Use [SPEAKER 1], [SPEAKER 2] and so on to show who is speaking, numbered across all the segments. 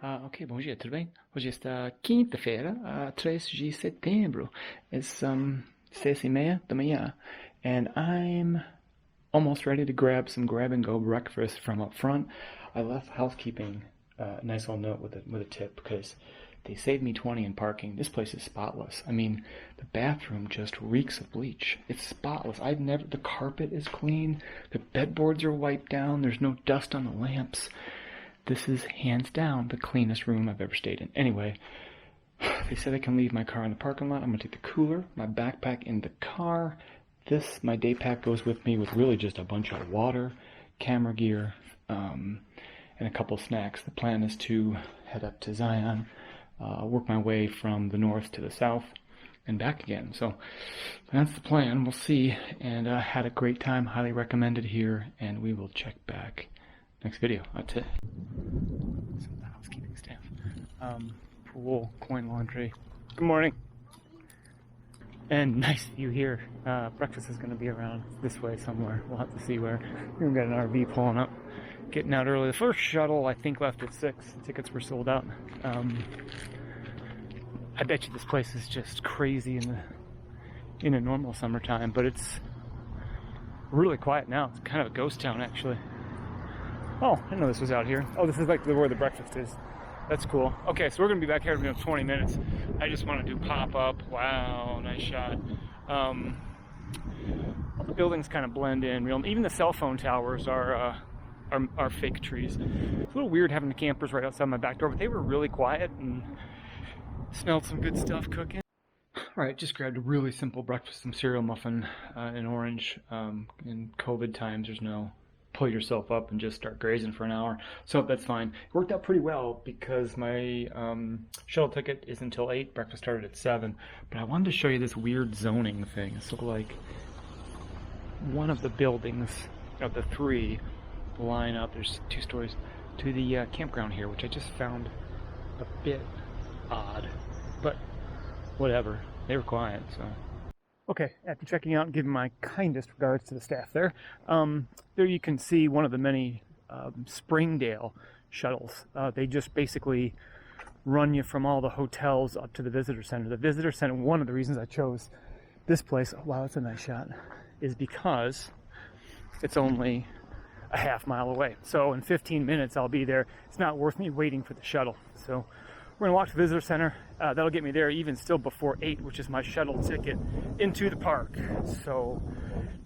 [SPEAKER 1] Ok, bom dia, tudo bem? Hoje está quinta-feira, 3 de setembro. It's 6:30 da manhã. And I'm almost ready to grab some grab-and-go breakfast from up front. I left housekeeping a nice little note with a tip because they saved me 20 in parking. This place is spotless. I mean, the bathroom just reeks of bleach. It's spotless. The carpet is clean. The bedboards are wiped down. There's no dust on the lamps. This is hands down the cleanest room I've ever stayed in. Anyway, they said I can leave my car in the parking lot. I'm gonna take the cooler, my backpack in the car. My day pack goes with me with really just a bunch of water, camera gear, and a couple snacks. The plan is to head up to Zion, work my way from the north to the south, and back again. So that's the plan. We'll see. And had a great time. Highly recommended here, and we will check back next video. That's it. Some of the housekeeping staff. Pool, coin laundry. Good morning. And nice view here. Breakfast is going to be around this way somewhere. We'll have to see where. We've got an RV pulling up. Getting out early. The first shuttle, I think, left at 6. Tickets were sold out. I bet you this place is just crazy in a normal summertime, but it's really quiet now. It's kind of a ghost town, actually. Oh, I didn't know this was out here. Oh, this is like where the breakfast is. That's cool. Okay, so we're gonna be back here in 20 minutes. I just want to do pop-up. Wow, nice shot. All the buildings kind of blend in. Even the cell phone towers are fake trees. It's a little weird having the campers right outside my back door, but they were really quiet and smelled some good stuff cooking. All right, just grabbed a really simple breakfast, some cereal muffin, and orange. In COVID times, there's no pull yourself up and just start grazing for an hour. So that's fine. It worked out pretty well because my shuttle ticket is until 8. Breakfast started at 7. But I wanted to show you this weird zoning thing. So like one of the buildings of the 3 line up, there's 2 stories, to the campground here, which I just found a bit odd. But whatever. They were quiet, so. Okay, after checking out and giving my kindest regards to the staff there, there you can see one of the many Springdale shuttles. They just basically run you from all the hotels up to the visitor center. The visitor center, one of the reasons I chose this place, wow, that's a nice shot, is because it's only a half mile away. So in 15 minutes I'll be there. It's not worth me waiting for the shuttle. So we're gonna walk to the visitor center. That'll get me there even still before 8, which is my shuttle ticket into the park. So,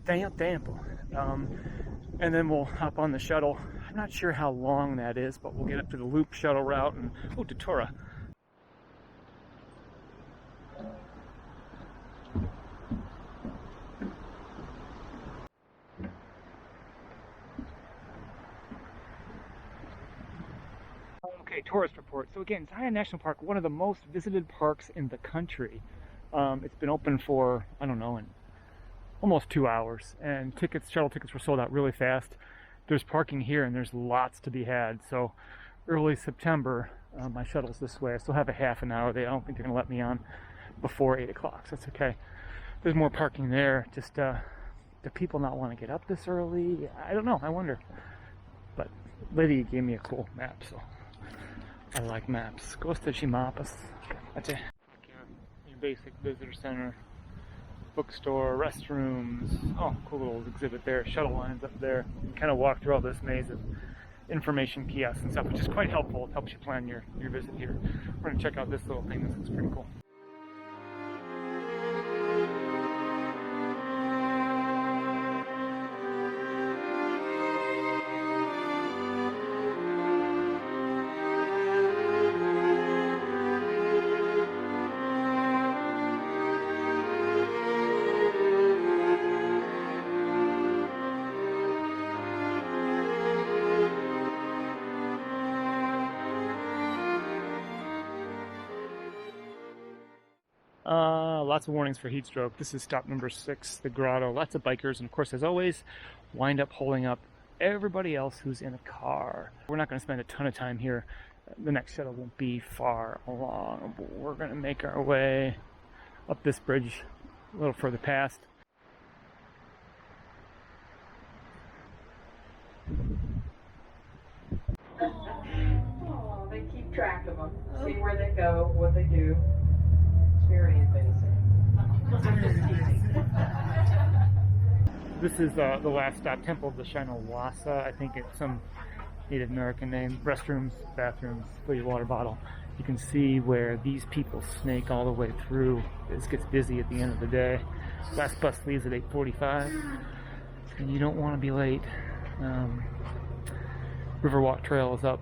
[SPEAKER 1] damn. And then we'll hop on the shuttle. I'm not sure how long that is, but we'll get up to the loop shuttle route and, oh, Datura. Okay, tourist report. So again, Zion National Park, one of the most visited parks in the country. It's been open for, I don't know, almost 2 hours, and shuttle tickets were sold out really fast. There's parking here and there's lots to be had. So early September, my shuttle's this way. I still have a half an hour. I don't think they're gonna let me on before 8 o'clock, so that's okay. There's more parking there. Just, do people not want to get up this early? I don't know, I wonder. But Lydia gave me a cool map, so I like maps. Gostaci mapas. That's it. Your basic visitor center, bookstore, restrooms. Oh, cool little exhibit there. Shuttle lines up there. You kind of walk through all this maze of information kiosks and stuff, which is quite helpful. It helps you plan your visit here. We're going to check out this little thing. This looks pretty cool. Lots of warnings for heat stroke. This is stop number 6, the grotto. Lots of bikers, and of course, as always, wind up holding up everybody else who's in a car. We're not going to spend a ton of time here. The next shuttle won't be far along, but we're going to make our way up this bridge a little further past.
[SPEAKER 2] Oh, they keep track of them, see where they go, what they do. It's very invasive.
[SPEAKER 1] This is the last stop, Temple of the Shinawasa. I think it's some Native American name. Restrooms, bathrooms, fill your water bottle. You can see where these people snake all the way through. This gets busy at the end of the day. Last bus leaves at 8:45, and you don't want to be late. Riverwalk Trail is up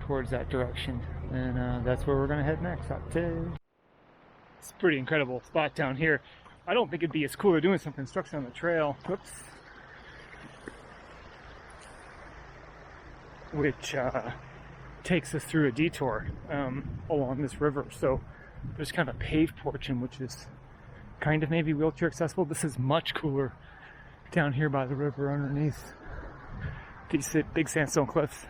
[SPEAKER 1] towards that direction, and that's where we're going to head next. It's a pretty incredible spot down here. I don't think it'd be as cool as doing some construction on the trail. Whoops. Which takes us through a detour along this river. So there's kind of a paved portion, which is kind of maybe wheelchair accessible. This is much cooler down here by the river underneath these big sandstone cliffs.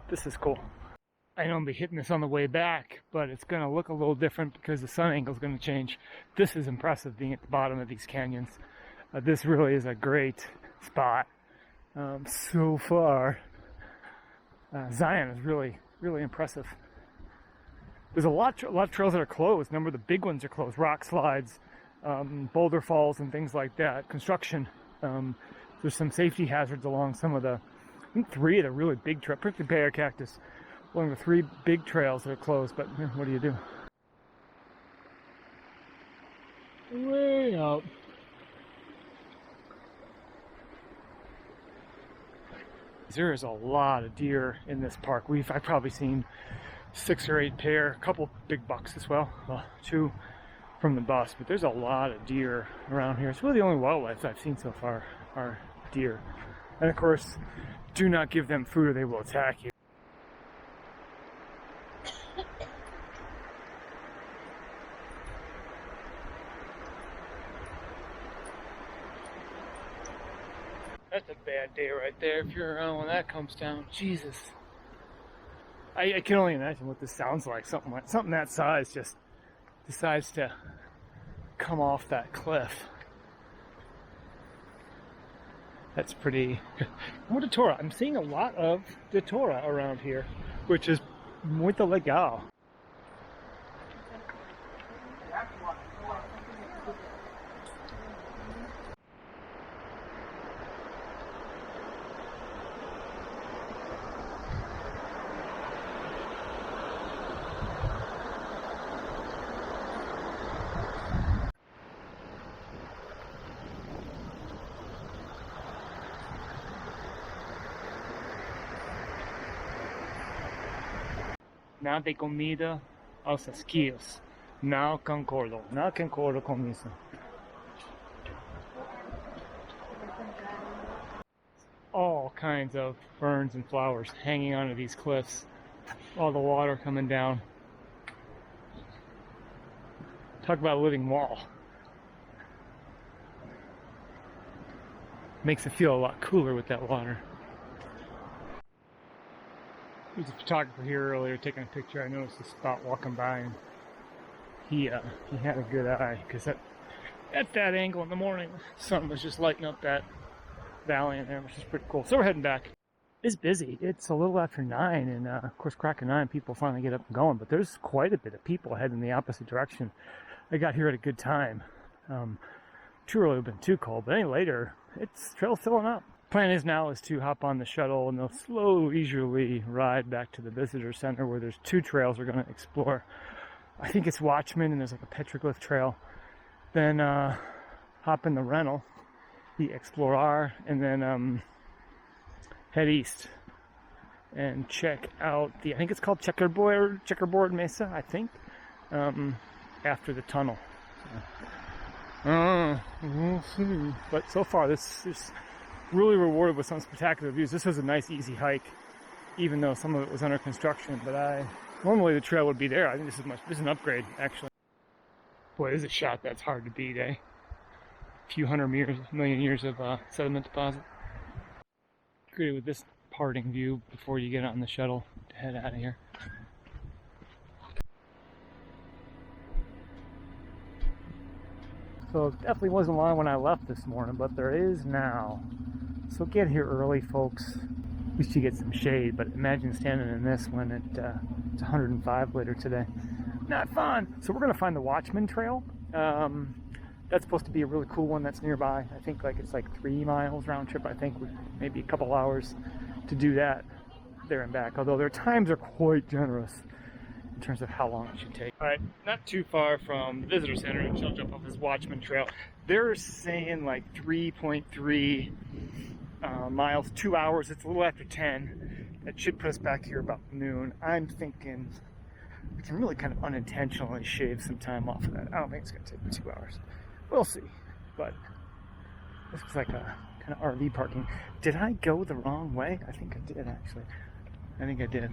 [SPEAKER 1] This is cool. I know I'll be hitting this on the way back, but it's going to look a little different because the sun angle is going to change. This is impressive being at the bottom of these canyons. This really is a great spot. So far, Zion is really, really impressive. There's a lot of trails that are closed. A number of the big ones are closed. Rock slides, boulder falls, and things like that. Construction. There's some safety hazards along some of the, I think 3 of the really big trails, particularly Bayer Cactus, along the 3 big trails that are closed. But what do you do? Way out. There is a lot of deer in this park. I've probably seen 6 or 8 pair, a couple big bucks as well. Well, 2 from the bus, but there's a lot of deer around here. It's really the only wildlife I've seen so far are deer. And of course, do not give them food or they will attack you. That's a bad day right there if you're around when that comes down. Jesus. I can only imagine what this sounds like. Something that size just decides to come off that cliff. That's pretty... More datura. I'm seeing a lot of datura around here, which is muito legal. Nada de comida aos esquios. Não concordo com isso. All kinds of ferns and flowers hanging onto these cliffs. All the water coming down. Talk about a living wall. Makes it feel a lot cooler with that water. There was a photographer here earlier taking a picture. I noticed a spot walking by, and he had a good eye, because at that angle in the morning, the sun was just lighting up that valley in there, which is pretty cool. So we're heading back. It's busy. It's a little after 9, and of course, crack of 9, people finally get up and going, but there's quite a bit of people heading the opposite direction. I got here at a good time. Too early would have been too cold, but any later, it's trail filling up. Plan is to hop on the shuttle and they'll slow, leisurely ride back to the visitor center, where there's 2 trails we're going to explore. I think it's Watchman, and there's like a petroglyph trail. Then hop in the rental, the Explorer, and then head east and check out I think it's called Checkerboard Mesa, I think, after the tunnel. We'll see. But so far, this is really rewarded with some spectacular views. This was a nice, easy hike, even though some of it was under construction. But normally the trail would be there. I think this is an upgrade, actually. Boy, this is a shot that's hard to beat, eh? A few million years of sediment deposit. Great with this parting view before you get on the shuttle to head out of here. So it definitely wasn't long when I left this morning, but there is now. So get here early, folks. At least you get some shade, but imagine standing in this when it's 105 later today. Not fun. So we're gonna find the Watchman Trail. That's supposed to be a really cool one that's nearby. I think it's like 3 miles round trip. I think maybe a couple hours to do that there and back. Although their times are quite generous in terms of how long it should take. All right, not too far from the visitor center, and she'll jump off this Watchman Trail. They're saying like 3.3 miles, 2 hours. It's a little after 10. That should put us back here about noon. I'm thinking we can really kind of unintentionally shave some time off of that. I don't think it's gonna take 2 hours. We'll see, but this looks like a kind of RV parking. Did I go the wrong way? I think I did, actually. I think I did.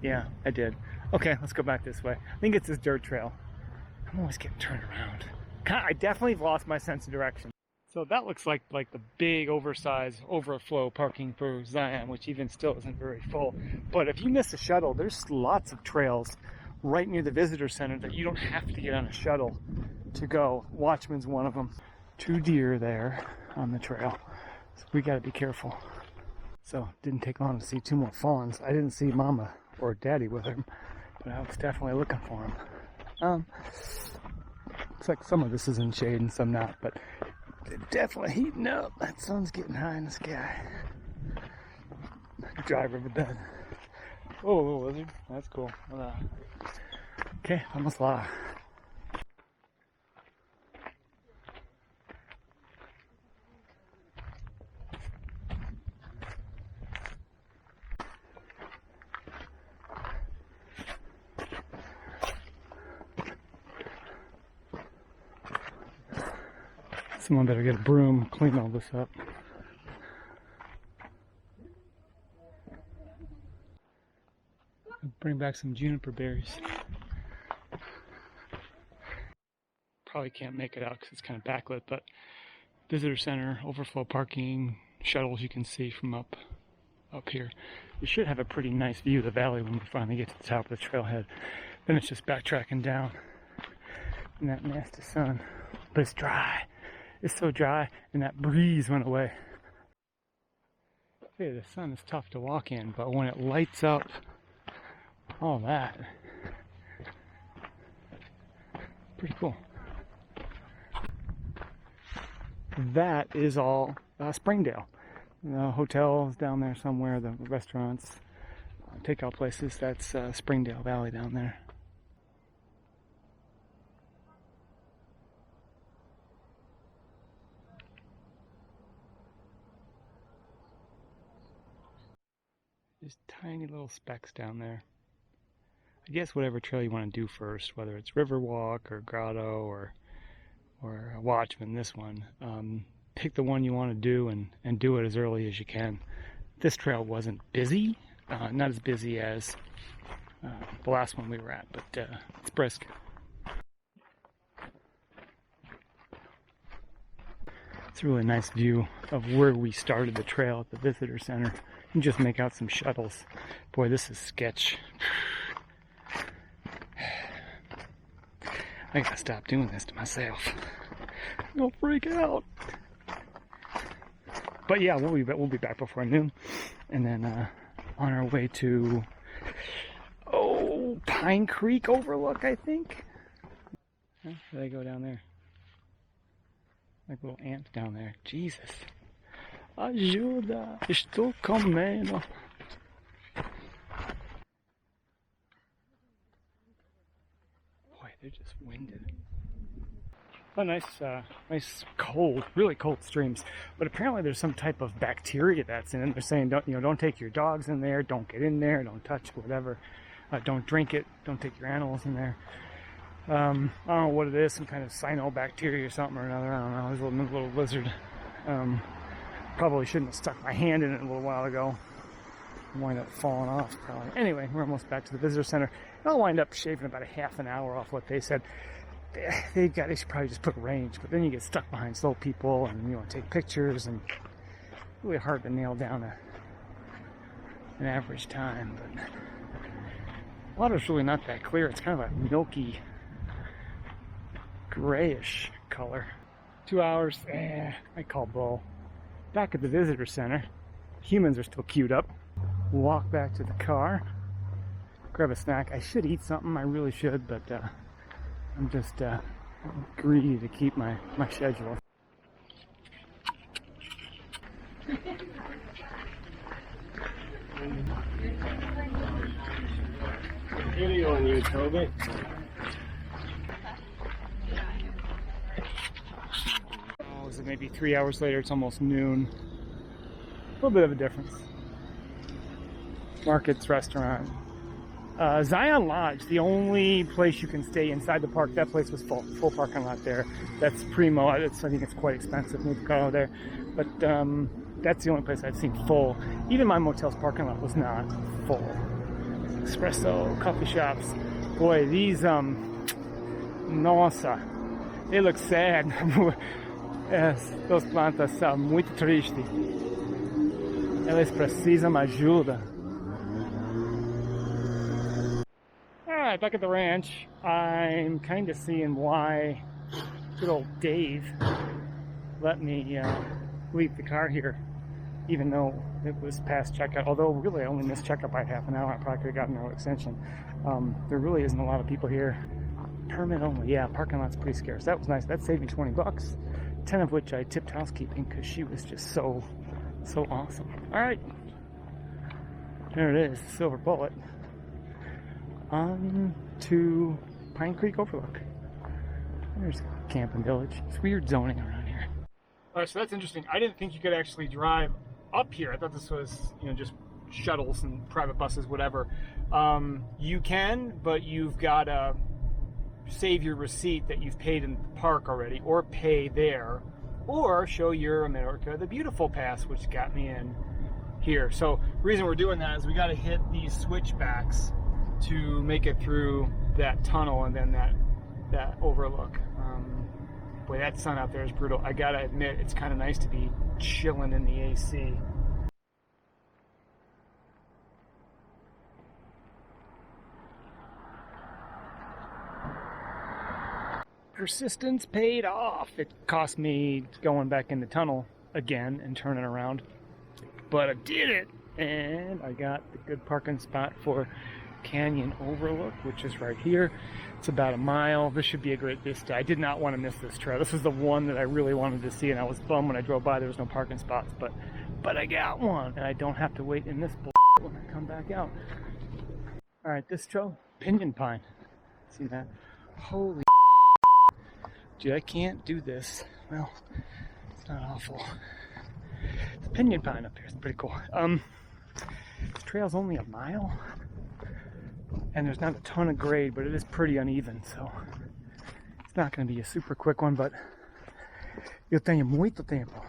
[SPEAKER 1] Yeah, I did. Okay, let's go back this way. I think it's this dirt trail. I'm always getting turned around. I definitely lost my sense of direction. So that looks like the big oversized overflow parking for Zion, which even still isn't very full. But if you miss a shuttle, there's lots of trails right near the visitor center that you don't have to get on a shuttle to go. Watchman's one of them. 2 deer there on the trail, so we got to be careful. So didn't take long to see 2 more fawns. I didn't see Mama or Daddy with him, but I was definitely looking for him. Looks like some of this is in shade and some not, but they're definitely heating up. That sun's getting high in the sky. Dry riverbed. Oh, a little lizard. That's cool. Okay, almost live. Someone better get a broom, clean all this up. Bring back some juniper berries. Probably can't make it out because it's kind of backlit, but visitor center, overflow parking, shuttles you can see from up here. We should have a pretty nice view of the valley when we finally get to the top of the trailhead. Then it's just backtracking down in that nasty sun. But it's dry. It's so dry, and that breeze went away. Hey, the sun is tough to walk in, but when it lights up all that, pretty cool. That is all Springdale. The hotels down there somewhere, the restaurants, takeout places, that's Springdale Valley down there. Just tiny little specks down there. I guess whatever trail you want to do first, whether it's Riverwalk or Grotto or Watchman, this one, pick the one you want to do and do it as early as you can. This trail wasn't busy, not as busy as the last one we were at, but it's brisk. It's a really nice view of where we started the trail at the visitor center. You can just make out some shuttles. Boy, this is sketch. I gotta stop doing this to myself. Don't freak out. But yeah, we'll be back before noon, and then on our way to Pine Creek Overlook, I think. Huh? There they go down there. Like little ants down there. Jesus. Ajuda, estou comendo. Boy, they're just winded. Oh, nice cold, really cold streams. But apparently there's some type of bacteria that's in it. They're saying don't take your dogs in there, don't get in there, don't touch whatever, don't drink it, don't take your animals in there. I don't know what it is, some kind of cyanobacteria or something or another. I don't know. There's a little lizard. Probably shouldn't have stuck my hand in it a little while ago. Wind up falling off probably. Anyway, we're almost back to the visitor center. I'll wind up shaving about a half an hour off what they said. They should probably just put a range, but then you get stuck behind slow people and you want to take pictures, and really hard to nail down an average time. But water's really not that clear. It's kind of a milky grayish color. 2 hours, I call bull. Back at the visitor center, humans are still queued up. walk back to the car, grab a snack. I should eat something, I really should, but I'm just greedy to keep my schedule.
[SPEAKER 3] Video on you, Toby.
[SPEAKER 1] Oh, is it maybe 3 hours later? It's almost noon. A little bit of a difference. Markets, restaurant. Zion Lodge, the only place you can stay inside the park. That place was full parking lot there. That's primo. I think it's quite expensive. Move the car over there, but that's the only place I've seen full. Even my motel's parking lot was not full. Espresso, coffee shops. Boy, these nossa, they look sad. Yes, those plantas são muito tristes. Elas precisam ajuda. Alright, back at the ranch. I'm kind of seeing why good old Dave let me leave the car here, even though it was past checkout. Although really I only missed checkout by half an hour. I probably could have gotten no extension. There really isn't a lot of people here. Permit only. Yeah, parking lot's pretty scarce. That was nice. That saved me 20 bucks. 10 of which I tipped housekeeping because she was just so awesome. Alright. There it is, Silver Bullet. On to Pine Creek Overlook. There's Camping Village. It's weird zoning around here. Alright, so that's interesting. I didn't think you could actually drive up here. I thought this was, just shuttles and private buses, whatever. You can, but you've got to save your receipt that you've paid in the park already, or pay there, or show your America the Beautiful pass, which got me in here. So the reason we're doing that is we got to hit these switchbacks to make it through that tunnel and then that overlook. Boy, that sun out there is brutal. I gotta admit, it's kind of nice to be chilling in the AC. Persistence paid off. It cost me going back in the tunnel again and turning around, but I did it, and I got the good parking spot for Canyon Overlook, which is right here. It's about a mile. This should be a great vista. I did not want to miss this trail. This was the one that I really wanted to see, and I was bummed when I drove by there was no parking spots, but I got one, and I don't have to wait in this when I come back out. All right, this trail, Pinyon Pine. See that? Holy dude, I can't do this. Well, it's not awful. It's Pinyon Pine up here. It's pretty cool. This trail's only a mile, and there's not a ton of grade, but it is pretty uneven, so it's not going to be a super quick one, but eu tenho muito tempo.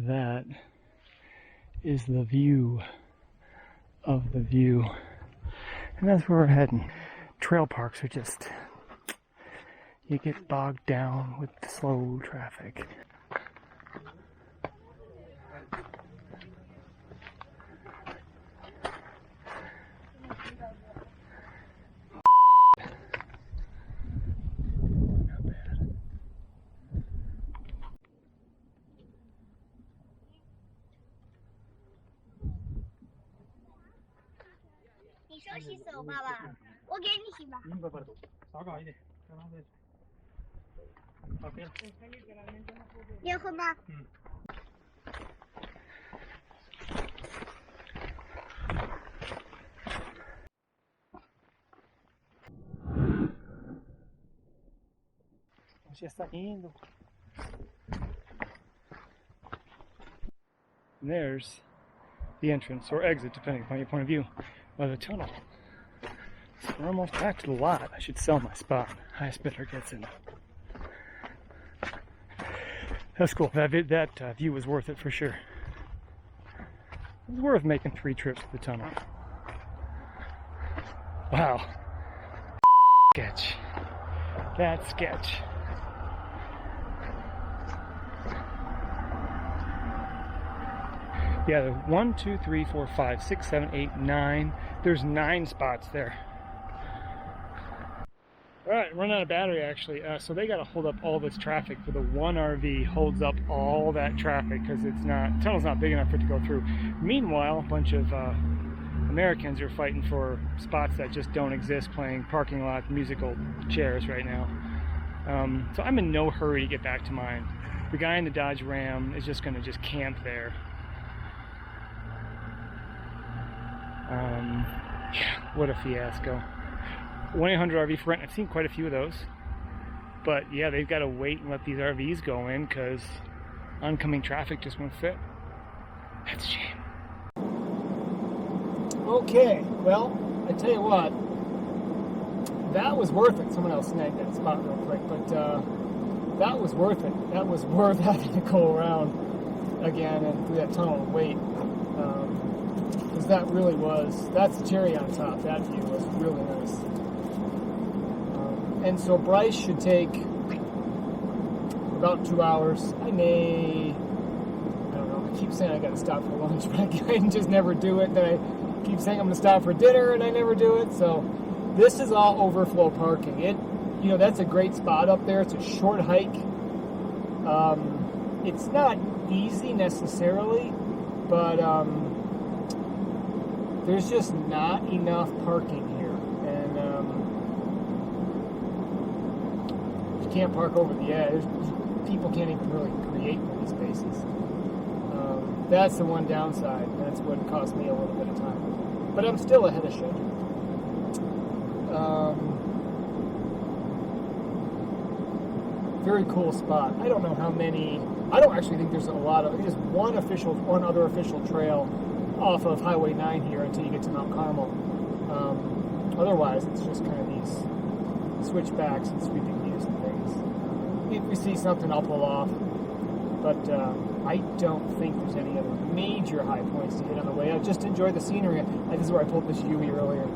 [SPEAKER 1] That is the view of the view, and that's where we're heading. Trail parks are just, you get bogged down with slow traffic. Not bad.
[SPEAKER 4] 你手洗手，爸爸，我给你洗吧。
[SPEAKER 1] 不，少搞一点，不浪费。好，可以了。
[SPEAKER 4] 你要喝吗？
[SPEAKER 1] 嗯。Você está indo. And there's the entrance or exit, depending upon your point of view, of the tunnel. So we're almost back to the lot. I should sell my spot. Highest bidder gets in. That's cool. That view was worth it for sure. It was worth making 3 trips to the tunnel. Wow. Sketch. That sketch. Yeah, 1, 2, 3, 4, 5, 6, 7, 8, 9. There's 9 spots there. All right, run out of battery actually. So they got to hold up all this traffic for the one RV, holds up all that traffic because the tunnel's not big enough for it to go through. Meanwhile, a bunch of Americans are fighting for spots that just don't exist, playing parking lot musical chairs right now. So I'm in no hurry to get back to mine. The guy in the Dodge Ram is just going to just camp there. Yeah, what a fiasco. 1-800-RV for rent. I've seen quite a few of those. But yeah, they've got to wait and let these RVs go in because oncoming traffic just won't fit. That's a shame.
[SPEAKER 5] Okay, well, I tell you what, that was worth it. Someone else snagged that spot real quick, but that was worth it. That was worth having to go around again and through that tunnel and wait. Because that really was, that's the cherry on top. That view was really nice. And so Bryce should take about 2 hours. I don't know, I keep saying I gotta stop for lunch, but I can just never do it. Then I keep saying I'm gonna stop for dinner and I never do it. So this is all overflow parking. That's a great spot up there. It's a short hike. It's not easy necessarily, but there's just not enough parking here. And you can't park over the edge. People can't even really create many spaces. That's the one downside. That's what cost me a little bit of time. But I'm still ahead of schedule. Very cool spot. I don't know how many. I don't actually think there's a lot of. There's one other official trail off of Highway 9 here until you get to Mount Carmel. Otherwise, it's just kind of these switchbacks and sweeping views and things. If we see something, I'll pull off. But I don't think there's any other major high points to hit on the way. I just enjoyed the scenery. This is where I pulled this Yui earlier.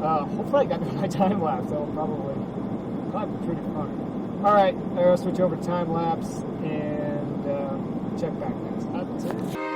[SPEAKER 5] Hopefully I got my time lapse. That'll probably be pretty fun. All right, I'll switch over to time lapse and check back next. That's it.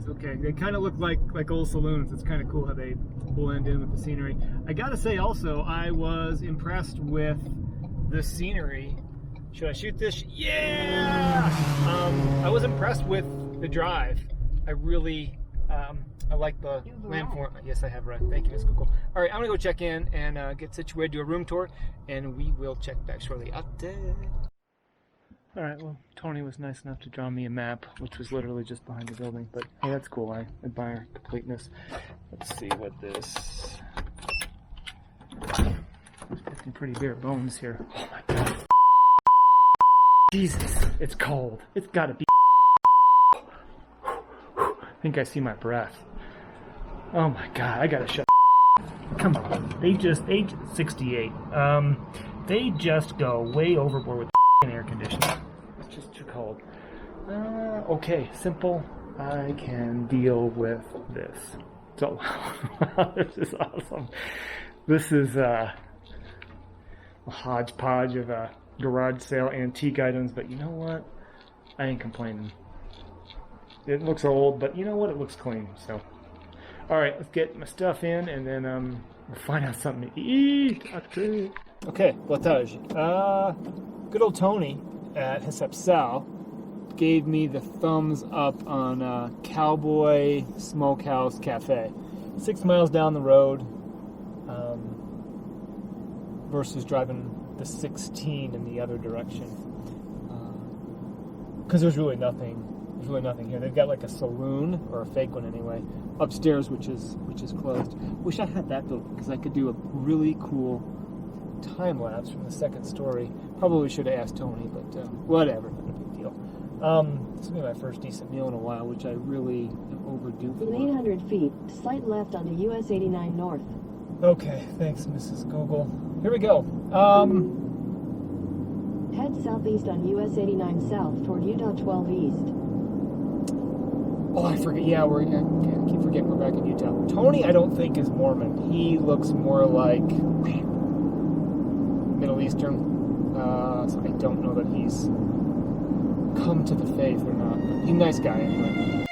[SPEAKER 5] Okay, they kind of look like old saloons. It's kind of cool how they blend in with the scenery. I gotta say also, I was impressed with the scenery. Should I shoot this? Yeah! I was impressed with the drive. I really, I like the landform. Yes, I have run. Thank you, Ms. Google. All right, I'm gonna go check in and get situated, do a room tour, and we will check back shortly.
[SPEAKER 1] All right, well, Tony was nice enough to draw me a map, which was literally just behind the building, but hey, that's cool. I admire completeness. Let's see what this... Getting pretty bare bones here. Oh my God. Jesus, it's cold. It's gotta be... I think I see my breath. Oh my God, I gotta shut... Come on, they 68. They just go way overboard with air conditioning. It's just too cold. Okay, simple. I can deal with this. So, this is awesome. This is a hodgepodge of garage sale antique items, but you know what? I ain't complaining. It looks old, but you know what? It looks clean. So, all right, let's get my stuff in, and then we'll find out something to eat.
[SPEAKER 5] Okay, boa tarde. Good old Tony at Recepção gave me the thumbs up on Cowboy Smokehouse Cafe. 6 miles down the road versus driving the 16 in the other direction. Because there's really nothing here. They've got like a saloon, or a fake one anyway, upstairs, which is closed. Wish I had that building because I could do a really cool time lapse from the second story. Probably should have asked Tony, but whatever, not a big deal. This will be my first decent meal in a while, which I really am overdue for.
[SPEAKER 6] In 800 feet, slight left onto US 89 North.
[SPEAKER 5] Okay, thanks, Mrs. Google. Here we go.
[SPEAKER 6] Head southeast on US 89 South toward Utah 12 East.
[SPEAKER 5] Oh, I forget. Yeah, I keep forgetting we're back in Utah. Tony, I don't think is Mormon. He looks more like Middle Eastern. So I don't know that he's come to the faith or not. But he's a nice guy anyway.